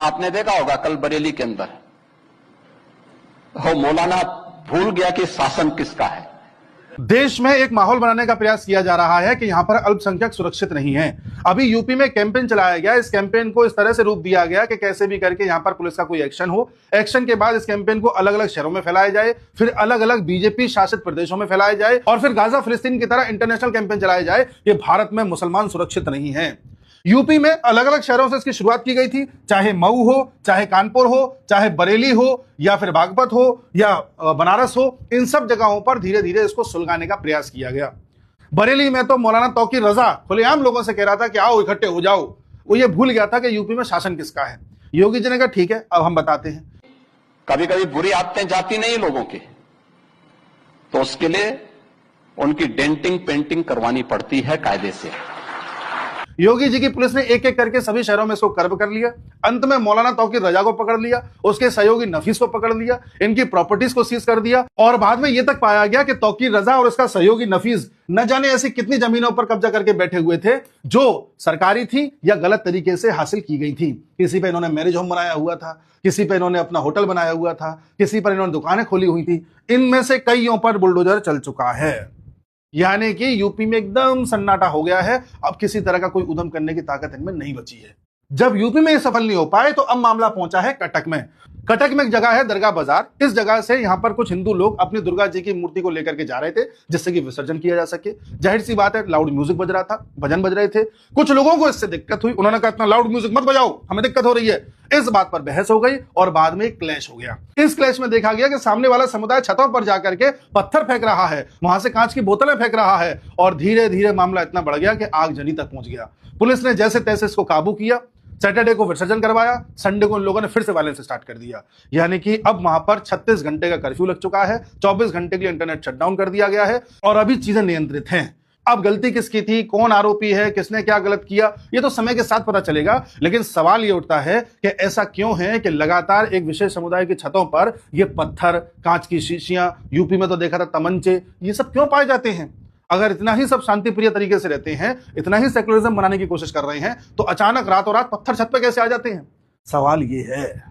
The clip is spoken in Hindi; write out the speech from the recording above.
आपने देखा होगा कल बरेली के अंदर वो मौलाना भूल गया कि शासन किसका है। देश में एक माहौल बनाने का प्रयास किया जा रहा है कि यहां पर अल्पसंख्यक सुरक्षित नहीं है। अभी यूपी में कैंपेन चलाया गया। इस कैंपेन को इस तरह से रूप दिया गया कि कैसे भी करके यहां पर पुलिस का कोई एक्शन हो। एक्शन के बाद इस कैंपेन को अलग अलग शहरों में फैलाया जाए, फिर अलग अलग बीजेपी शासित प्रदेशों में फैलाया जाए और फिर गाजा फिलिस्तीन की तरह इंटरनेशनल कैंपेन चलाया जाए कि भारत में मुसलमान सुरक्षित नहीं है। यूपी में अलग अलग शहरों से इसकी शुरुआत की गई थी, चाहे मऊ हो, चाहे कानपुर हो, चाहे बरेली हो या फिर बागपत हो या बनारस हो। इन सब जगहों पर धीरे धीरे इसको सुलगाने का प्रयास किया गया। बरेली में तो मौलाना तौकीर रजा खुलेआम लोगों से कह रहा था कि आओ इकट्ठे हो जाओ। वो ये भूल गया था कि यूपी में शासन किसका है। योगी जी ने कहा ठीक है, अब हम बताते हैं। कभी कभी बुरी आदतें जाती नहीं लोगों की, तो उसके लिए उनकी डेंटिंग पेंटिंग करवानी पड़ती है कायदे से। योगी जी की पुलिस ने एक एक करके सभी शहरों में इसको कर्ब कर लिया। अंत में मौलाना तौकीर रजा को पकड़ लिया, उसके सहयोगी नफीस को पकड़ लिया, इनकी प्रॉपर्टीज को सीज कर दिया और बाद में यह तक पाया गया कि तौकीर रजा और इसका सहयोगी नफीस न जाने ऐसी कितनी जमीनों पर कब्जा करके बैठे हुए थे जो सरकारी थी या गलत तरीके से हासिल की गई थी। किसी पे इन्होंने मैरिज होम बनाया हुआ था, किसी पे इन्होंने अपना होटल बनाया हुआ था, किसी पर इन्होंने दुकानें खोली हुई थी। इनमें से कईयों पर बुलडोजर चल चुका है। यानी कि यूपी में एकदम सन्नाटा हो गया है। अब किसी तरह का कोई उद्यम करने की ताकत इनमें नहीं बची है। जब यूपी में ये सफल नहीं हो पाए तो अब मामला पहुंचा है कटक में। कटक में एक जगह है दरगाह बाजार। इस जगह से यहां पर कुछ हिंदू लोग अपनी दुर्गा जी की मूर्ति को लेकर के जा रहे थे जिससे कि विसर्जन किया जा सके। जाहिर सी बात है, लाउड म्यूजिक बज रहा था, भजन बज रहे थे। कुछ लोगों को इससे दिक्कत हुई, उन्होंने कहा इतना लाउड म्यूजिक मत बजाओ, हमें दिक्कत हो रही है। इस बात पर बहस हो गई और बाद में एक क्लैश हो गया। इस क्लैश में देखा गया कि सामने वाला समुदाय छतों पर जाकर के पत्थर फेंक रहा है, वहां से कांच की बोतलें फेंक रहा है और धीरे धीरे मामला इतना बढ़ गया कि आगजनी तक पहुंच गया। पुलिस ने जैसे तैसे इसको काबू किया। सैटरडे को विसर्जन करवाया, संडे को इन लोगों ने फिर से वायलेंस स्टार्ट कर दिया। यानी कि अब वहां पर 36 घंटे का कर्फ्यू लग चुका है, 24 घंटे के लिए इंटरनेट शटडाउन कर दिया गया है और अभी चीजें नियंत्रित हैं। अब गलती किसकी थी, कौन आरोपी है, किसने क्या गलत किया, ये तो समय के साथ पता चलेगा। लेकिन सवाल ये उठता है कि ऐसा क्यों है कि लगातार एक विशेष समुदाय की छतों पर ये पत्थर, कांच की शीशियां, यूपी में तो देखा था तमंचे, ये सब क्यों पाए जाते हैं? अगर इतना ही सब शांतिप्रिय तरीके से रहते हैं, इतना ही सेकुलरिज्म बनाने की कोशिश कर रहे हैं, तो अचानक रातों रात पत्थर छत पे कैसे आ जाते हैं? सवाल ये है।